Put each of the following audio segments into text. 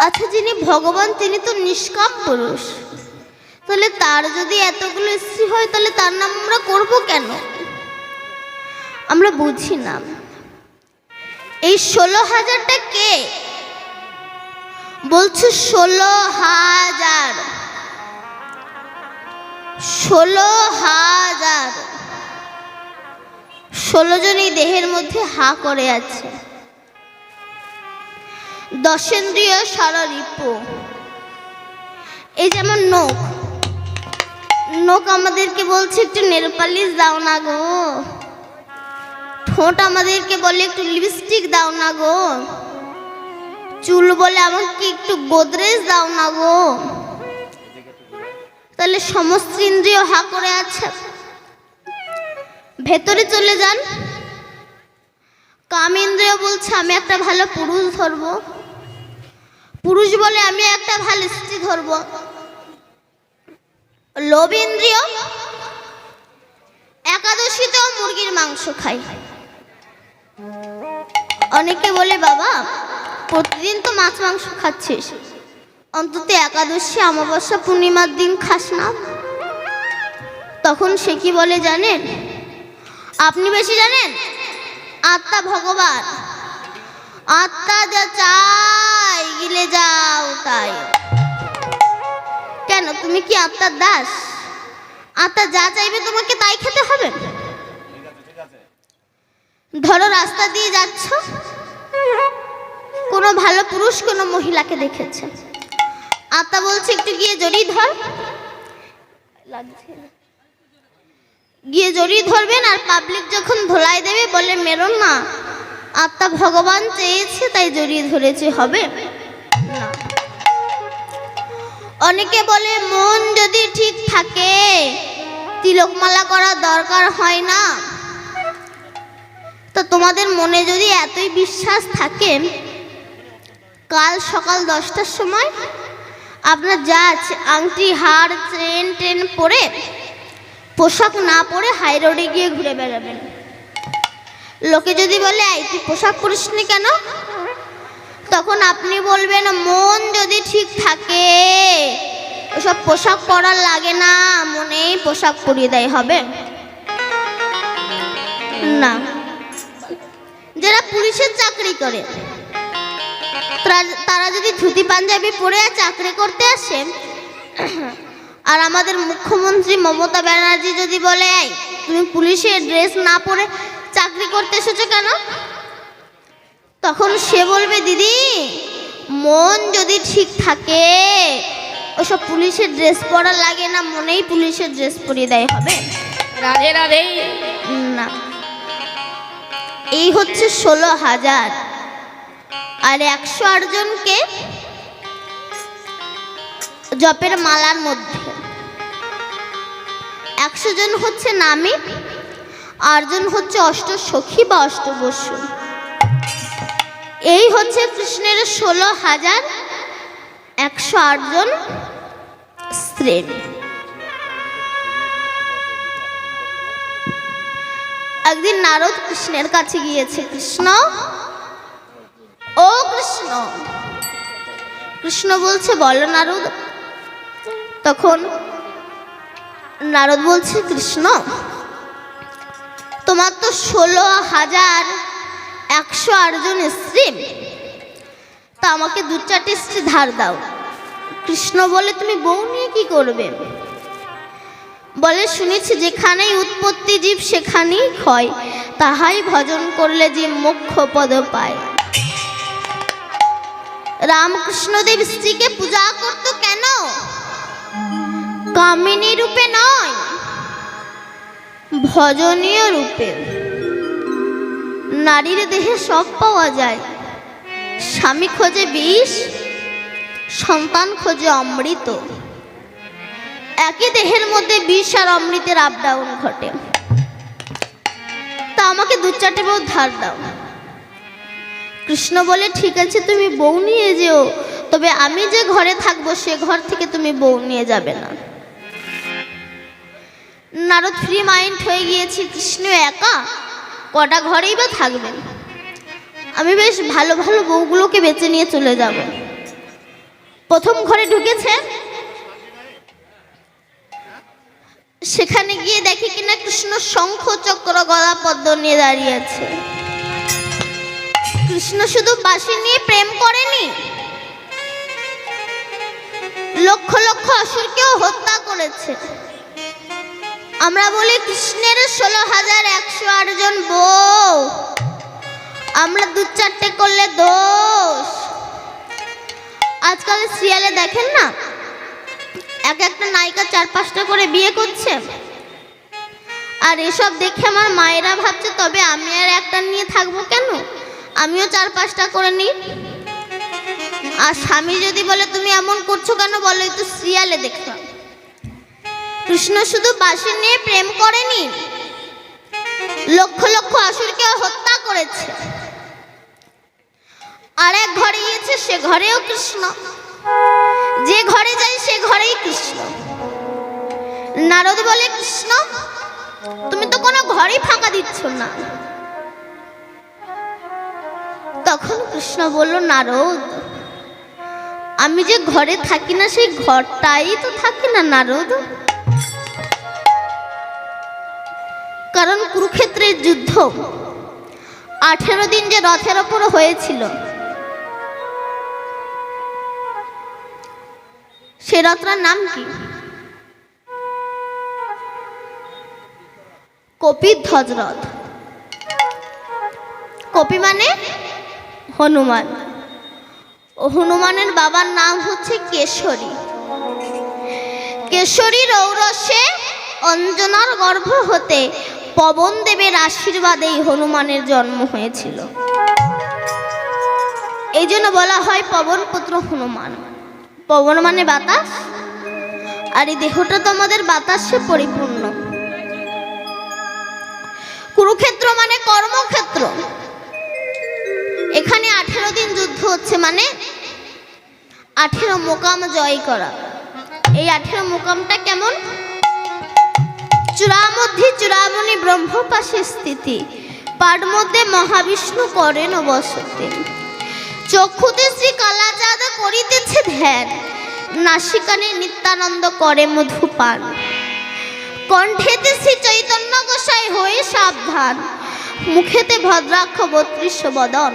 আচ্ছা, যিনি ভগবান তিনি তো নিষ্কাম পুরুষ, তাহলে তার যদি এতগুলো স্ত্রী হয় তাহলে তার নাম আমরা করব কেন? আমরা বুঝি না। এই 16,000টা কে বলছে? 16,000, 16,000, 16 জন এই দেহের মধ্যে হা করে আছে। দশেন্দ্রিয় ষড়রিপু, এই যেমন নখ, নখ আমাদেরকে বলছে একটু নেল পালিশ দাও না গো। ঠোঁট আমাদেরকে বলে একটু লিপস্টিক দাও না গো। চুল বলে আমাকে একটু গোদরেজ দাও না গো। তাহলে সমস্ত ইন্দ্রিয় হা করে আছে। ভেতরে চলে যান, কাম ইন্দ্রিয় বলছে আমি একটা ভালো পুরুষ ধরবো, পুরুষ বলে আমি একটা ভালো স্ত্রী ধরবো। লোভ ইন্দ্রিয় একাদশীতেও মুরগির মাংস খাই। অনেকে বলে বাবা প্রতিদিন তো মাছ মাংস খাচ্ছিস, অন্তত একাদশী অমাবস্যা পূর্ণিমার দিন খাস না। তখন সে কি বলে জানেন? আপনি বেশি জানেন, আত্মা ভগবান, আত্মা যা চাই গিলে যাও তাই। কেন, তুমি কি আত্মার দাস? আত্মা যা চাইবে তোমাকে তাই খেতে হবে। ধরো রাস্তা দিয়ে যাচ্ছ, কোনো ভালো পুরুষ কোনো মহিলাকে দেখেছে, আত্মা বলছে একটু গিয়ে জড়িয়ে ধর, গিয়ে জড়িয়ে ধরবেন। আর পাবলিক যখন ধোলাই দেবে বলে মেরো না, আত্মা ভগবান চেয়েছে তাই জড়িয়ে ধরেছে, হবে না। অনেকে বলে মন যদি ঠিক থাকে তিলকমালা করার দরকার হয় না। তো তোমাদের মনে যদি এতই বিশ্বাস থাকে, কাল সকাল 10টার সময় আপনার যা আছে আংটি হার চেন টেন পরে, পোশাক না পরে হাই রোডে গিয়ে ঘুরে বেড়াবেন। লোকে যদি বলে এই তুই পোশাক পরিসনি কেন, তখন আপনি বলবেন মন যদি ঠিক থাকে ওসব পোশাক পরার লাগে না, মনেই পোশাক পরিয়ে দেয়, হবে না। যারা পুলিশের চাকরি করে তারা যদি ধুতি পাঞ্জাবি পরে চাকরি করতে আসে, আর আমাদের মুখ্যমন্ত্রী মমতা ব্যানার্জি যদি বলে এই তুমি পুলিশের ড্রেস না পরে চাকরি করতে এসেছো কেন, তখন সে বলবে দিদি মন যদি ঠিক থাকে ওসব পুলিশের ড্রেস পরা লাগে না, মনেই পুলিশের ড্রেস পরিয়ে দেয়, হবে রাধে রাধে না। এই হচ্ছে 16,000। আর 108 জনকে জপের মালার মধ্যে 100 জন হচ্ছে নামী, 8 জন হচ্ছে অষ্টসখী বা অষ্টবসু। এই হচ্ছে কৃষ্ণের 16,000, 108 জন স্ত্রী। একদিন নারদ কৃষ্ণের কাছে গিয়েছে, কৃষ্ণ ও কৃষ্ণ। কৃষ্ণ বলছে বলো নারদ। তখন নারদ বলছে কৃষ্ণ তোমার তো 16,108 জন স্ত্রী, তা আমাকে 2-4টে স্ত্রী ধার দাও। কৃষ্ণ বলে তুমি বউ নিয়ে কি করবে? বলে শুনেছি যেখানেই উৎপত্তি জীব সেখানেই ক্ষয়, তাহাই ভজন করলে যে মোক্ষ পদ পায়। রামকৃষ্ণদেব স্ত্রীকে পূজা করত কেন? কামিনী রূপে নয়, ভজনীয় রূপে। নারীর দেহে সব পাওয়া যায়, স্বামী খোঁজে বিষ, সন্তান খোঁজে অমৃত। একই দেহের মধ্যে বিষ আর অমৃতের আপ ডাউন ঘটে। তা আমাকে 2-4টে বউ ধার দাও। কৃষ্ণ বলে ঠিক আছে তুমি বউ নিয়ে যেও, তবে আমি যে ঘরে থাকবো সে ঘর থেকে তুমি বউ নিয়ে যাবে না। নারদ ফ্রি মাইন্ড হয়ে গিয়েছি, কৃষ্ণ একা কটা ঘরেই বা থাকবেন, আমি বেশ ভালো ভালো বউগুলোকে বেছে নিয়ে চলে যাব। প্রথম ঘরে ঢুকেছে, সেখানে গিয়ে দেখি কিনা কৃষ্ণ শঙ্খ চক্র গদা পদ্ম নিয়ে দাঁড়িয়ে আছে। কৃষ্ণ শুধু বাঁশি নিয়ে প্রেম করেনি, লক্ষ লক্ষ অসুরকেও হত্যা করেছে। আমরা বলি কৃষ্ণের 16,108 জন বউ, আমরা 2-4টে করলে দোষ। আজকাল সিরিয়ালে দেখেন না, এক একটা নায়িকা 4-5টা করে বিয়ে করছে। আর এসব দেখে আমার মায়েরা ভাবছে তবে আমি আর একটা নিয়ে থাকবো কেন, আমিও 4-5টা করে নিই। আর স্বামী যদি বলে তুমি এমন করছো কেন, বলো এই তো সিরিয়ালে দেখলাম। কৃষ্ণ শুধু বাঁশি নিয়ে প্রেম করেনি, লক্ষ লক্ষ অসুরকে হত্যা করেছে। আর এক ঘরে গিয়েছে, সে ঘরেও কৃষ্ণ, যে ঘরে যাই সে ঘরেই কৃষ্ণ। নারদ বলে কৃষ্ণ তুমি তো কোনো ঘরই ফাঁকা দিচ্ছ না। তখন কৃষ্ণ বলল নারদ আমি যে ঘরে থাকি না সেই ঘরটাই তো থাকি না নারদ। কারণ কুরুক্ষেত্রের যুদ্ধ 18 দিন যে রথের ওপর হয়েছিল, সে রথটার নাম কি? কপিধ্বজ রথ। কপি মানে হনুমান, হনুমানের বাবার নাম হচ্ছে কেশরী। কেশরীর ঔরসে অঞ্জনার গর্ভ হতে পবন দেবের আশীর্বাদেই হনুমানের জন্ম হয়েছিল। এই জন্য বলা হয় পবন পুত্র হনুমান। পবন মানে বাতাস, আর এই দেহটা তো আমাদের বাতাসে পরিপূর্ণ। কুরুক্ষেত্র মানে কর্মক্ষেত্র। এখানে 18 দিন যুদ্ধ হচ্ছে, মানে 18 মোকাম জয় করা। এই 18 মোকামটা কেমন? চূড়ামধ্যে চূড়ামণি ব্রহ্ম পাশে স্থিতি, পাঠ মধ্যে মহাবিষ্ণু করেন বসতি। চক্ষুতে শ্রী কালাচাঁদ করিতেছে ধ্যান, নাসিকানে নিত্যানন্দ করে মধুপান। কণ্ঠেতে শ্রী চৈতন্য গোসাই হয়ে সাবধান, মুখেতে ভদ্রাক্ষ 32 বদন।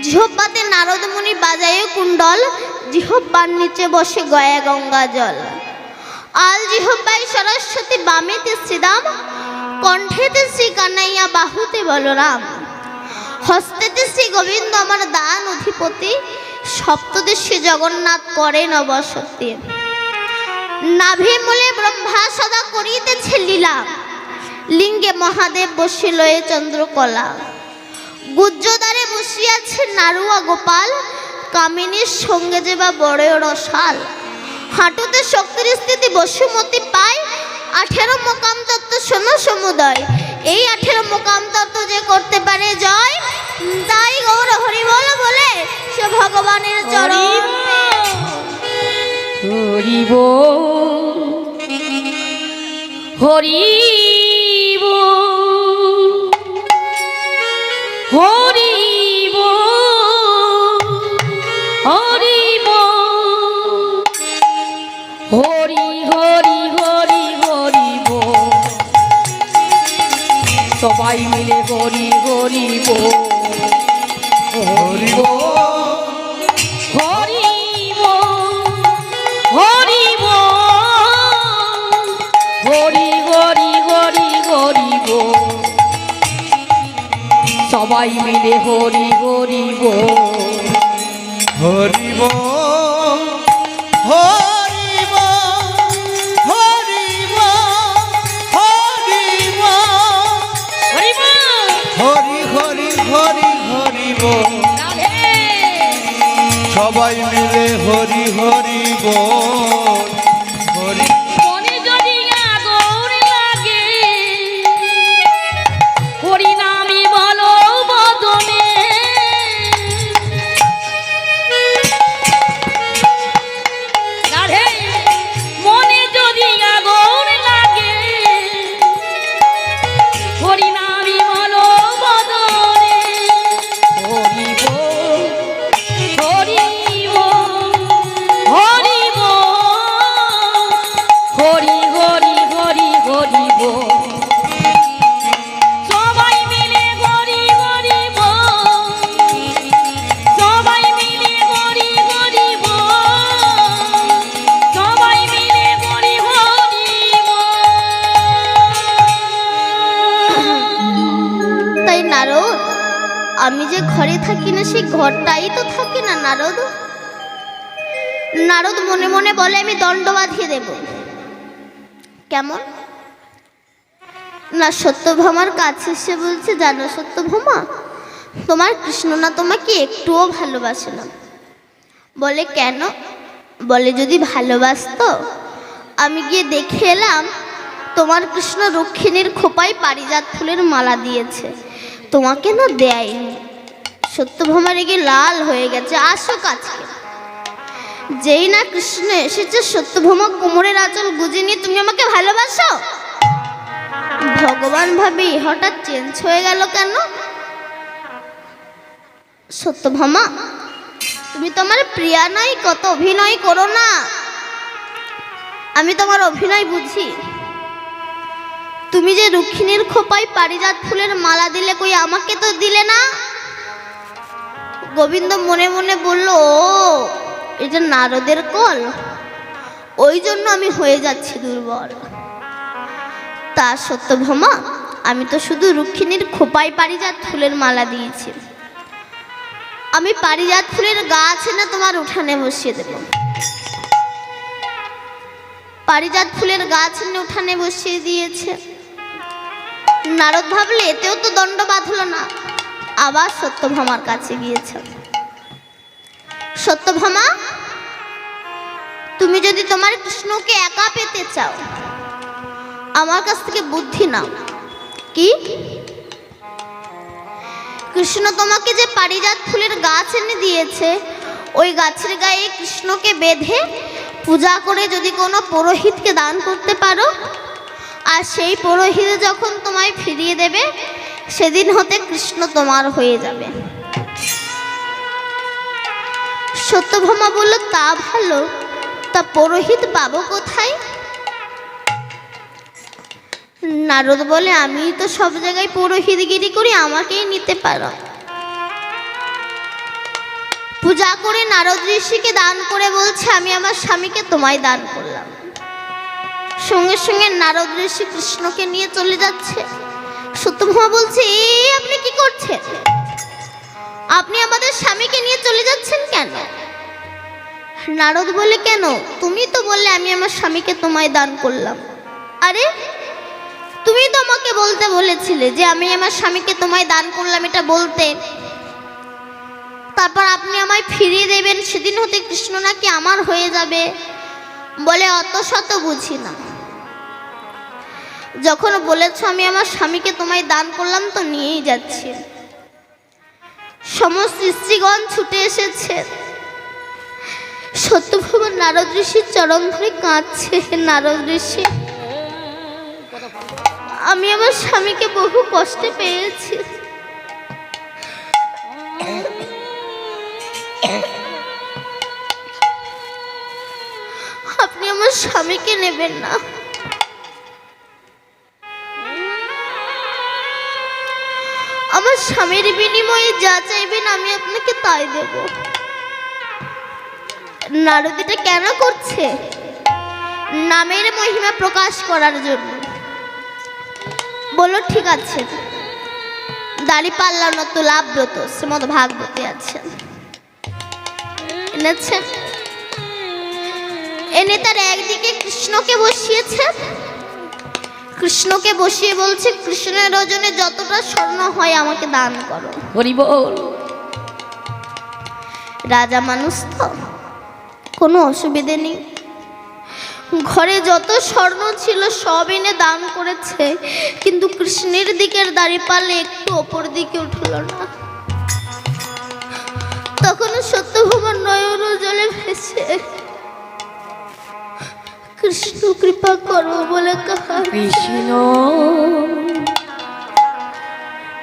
জিহ্বাতে নারদ মুনি বাজায় কুণ্ডল, জিহ্বার নিচে বসে গয়া গঙ্গা জল। আল জিহ্বায় সরস্বতী, বামেতে শ্রীদাম, কণ্ঠেতে শ্রী কানাইয়া, বাহুতে বলরাম। হস্তেতে শ্রী গোবিন্দ আমার দান অধিপতি, সপ্তদেশে জগন্নাথ করেন বসতি। নাভি মূলে ব্রহ্মা সদা করিতেছে লীলা, লিঙ্গে মহাদেব বসিল এ চন্দ্রকলা। গুজ্জদ্বারে বসিয়াছে নারুয়া গোপাল, কামিনীর সঙ্গে যে বা বড় রসাল। হাঁটুতে শক্তির স্থিতি বসুমতি পায়, 18 মোকাম তত্ত্ব শোনো সমুদয়। এই 18 মোকাম তত্ত্ব যে করতে পারে জয়, তাই গৌর হরিবল বলে সে ভগবানের চরণ। হরিব হরিব হরিব হরিব হরি হরি হরি হরিব, সবাই মিলে হরি হরিব হরিব হরিব হরিব হরি হরি হরি হরিব, সবাই মিলে হরি হরিব হরিব হরিব হরিব হরিব হরিব হরি হরি হরি হরিব, সবাই মিলে হরি হরিব হরি। মনে যদি আগুন লাগে হরি নামই বলো বদনে, রাধে মনে যদি আগুন লাগে হরি নামই বলো বদনে। হরি বল হরি বল থাকি না সেই ঘরটাই তো থাকে না নারদ। নারদ মনে মনে বলে আমি দণ্ড বাঁধিয়ে দেব। কেমন না সত্যভামার কাছে এসে বলছে, জানো সত্যভামা, তোমার কৃষ্ণ না তোমাকে একটুও ভালোবাসে না। বলে কেন? বলে যদি ভালোবাসতো আমি গিয়ে দেখে এলাম তোমার কৃষ্ণ রুক্মিণীর খোপায় পারিজাত ফুলের মালা দিয়েছে, তোমাকে না দেয়নি। সত্যভামা রেগে লাল হয়ে গেছে। আসো কাছে। যেই না কৃষ্ণ এসেছে সত্যভামা কোমরের আঁচল গুজে নিয়ে, তুমি আমাকে ভালোবাসো? ভগবান ভাবি হঠাৎ চেঞ্জ হয়ে গেল কেন? সত্যভামা, তুমি তোমার প্রিয়া নয়, কত অভিনয় করো না। আমি তোমার অভিনয় বুঝি। তুমি যে রুক্মিণীর খোপায় পারিজাত ফুলের মালা দিলে, কই আমাকে তো দিলে না। গোবিন্দ মনে মনে বলল, ও এটা নারদের কল, ওই জন্য আমি হয়ে যাচ্ছি দুর্বল। তা সত্যভামা, আমি তো শুধু রুক্মিণীর খোপায় পারিজাত ফুলের মালা দিয়েছি। আমি পারিজাত ফুলের গাছ এনে তোমার উঠানে বসিয়ে দেব। পারিজাত ফুলের গাছ এনে উঠানে বসিয়ে দিয়েছে। নারদ ভাবলে এতেও তো দণ্ড বাঁধল না, আবার সত্যভামার কাছে গিয়েছে। সত্যভামা, তুমি যদি তোমার কৃষ্ণকে একা পেতে চাও, আমার কাছ থেকে বুদ্ধি নাও। কি? কৃষ্ণ তোমাকে যে পারিজাত ফুলের গাছ এনে দিয়েছে, ওই গাছের গায়ে কৃষ্ণকে বেঁধে পূজা করে যদি কোনো পুরোহিতকে দান করতে পারো, আর সেই পুরোহিত যখন তোমায় ফিরিয়ে দেবে, সেদিন হতে কৃষ্ণ তোমার হয়ে যাবে। সত্যভামা বলল, তা ভালো, তা পুরোহিত পাবো কোথায়? নারদ বলে, আমি তো সব জায়গায় পুরোহিতগিরি করি, আমাকেই নিতে পারো। পূজা করে নারদ ঋষিকে দান করে বলছে, আমি আমার স্বামীকে তোমায় দান করলাম। সঙ্গে সঙ্গে নারদ ঋষি কৃষ্ণকে নিয়ে চলে যাচ্ছে। সত্যভামা বলছে, আপনি কি করছেন? আপনি আমাদের স্বামীকে নিয়ে চলে যাচ্ছেন কেন? নারদ বলে, কেন? তুমি তো বললে আমি আমার স্বামীকে তোমায় দান করলাম। আরে তুমি তো আমাকে বলতে বলেছিলে যে আমি আমার স্বামীকে তোমায় দান করলাম, এটা বলতে। তারপর আপনি আমায় ফিরিয়ে দেবেন, সেদিন হতে কৃষ্ণ নাকি আমার হয়ে যাবে। বলে, অত শত বুঝি না। যখন বলেছ আমি আমার স্বামীকে তোমায় দান করলাম, তো নিয়েই যাচ্ছি। সমস্ত স্ত্রীগণ ছুটে এসেছে। সত্যভামা নারদ ঋষির চরণ ধরে কাঁদছে। নারদ ঋষি, আমি আমার স্বামীকে বহু কষ্টে পেয়েছি। আপনি আমার স্বামীকে নেবেন না। আমার স্বামীর বিনিময়ে যা চাইবেন আমি আপনাকে তাই দেব। নারদ এটা কেন করছে? নামের মহিমা প্রকাশ করার জন্য। বলো, ঠিক আছে। দাঁড়িপাল্লা নতুলাব্রত শ্রীমদ ভাগবতে আছেন, এনেছেন। এনে তার একদিকে কৃষ্ণকে বসিয়েছে। কৃষ্ণকে বসিয়ে বলছে, কৃষ্ণের ওজনে যতটা স্বর্ণ হয় আমাকে দান করো। হরি বল। রাজা মানুষ তো, কোনো অসুবিধে নেই। ঘরে যত স্বর্ণ ছিল সব এনে দান করেছে, কিন্তু কৃষ্ণের দিকের দাঁড়িপাল্লা একটু ওপর দিকে উঠল না। তখন সত্যভামার নয়ন জলে ভেসে, কৃষ্ণ কৃপা করো বলে কাহা। কৃষ্ণ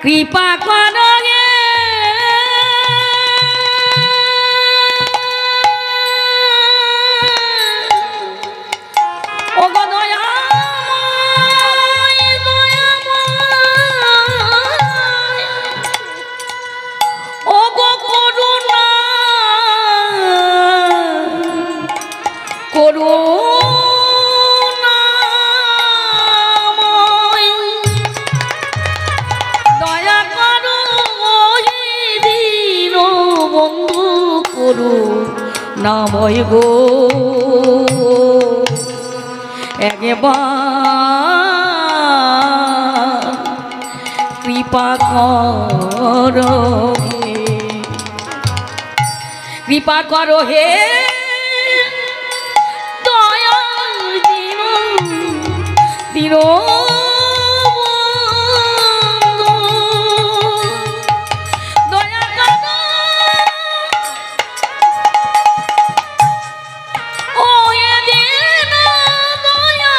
কৃপা করো গে, ও গো দয়াময়, দয়াময়, ও গো করুণা, করুণাময়, দয়া করো নাময় গো একবার কৃপা করো হে, কৃপা করো হে দয়াল দিন দিন দয়া করো ও এ দিন দয়া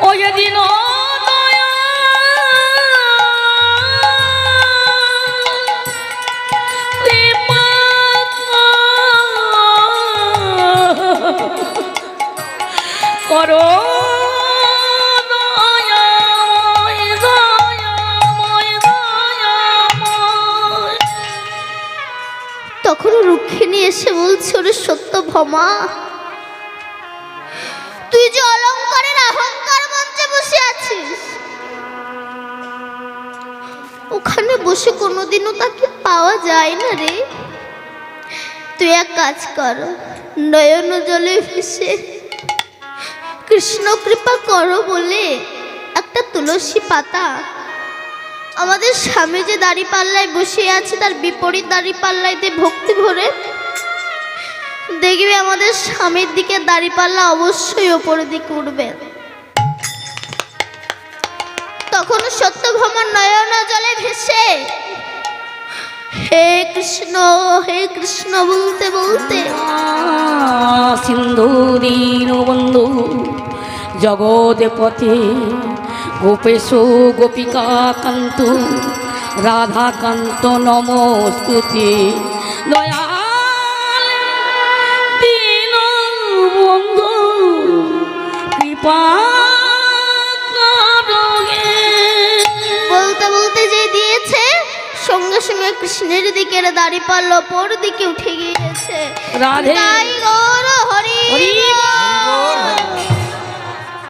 ও এ দিন দয়া কৃপা করো দয়াময় দয়াময় দয়াময়। তখন রুক্মিণী এসে বলছে, ওরে সত্যভামা, তুই যে অলংকারের অহংকার মঞ্চে বসে আছিস, ওখানে বসে কোনোদিনও তাকে পাওয়া যায় না রে। তুই এক কাজ কর, নয়ন জলে ভেসে কৃষ্ণ কৃপা করো বলে একটা তুলসী পাতা আমাদের স্বামী যে দাঁড়িপাল্লায় বসে আছে তার বিপরীত দাঁড়িপাল্লায় দিয়ে ভক্তি ভরে দেখবি আমাদের স্বামীর দিকে দাঁড়িপাল্লা অবশ্যই ওপরের দিকে উঠবে। তখন সত্যভামা নয়ন জলে ভেসে হে কৃষ্ণ বলতে বলতে সিন্ধু দীন বন্ধু জগৎ পথে গোপেশ গোপিকা কান্ত রাধাকান্ত নমস্তুতে দয়াল দীন বন্ধু কৃপা করো হে। বলতে বলতে যে দিয়েছে সঙ্গে সঙ্গে কৃষ্ণের দিকের দাঁড়িপাল্লা ওপর দিকে উঠে গিয়েছে। রাধে তাই গৌর হরি হরি বল।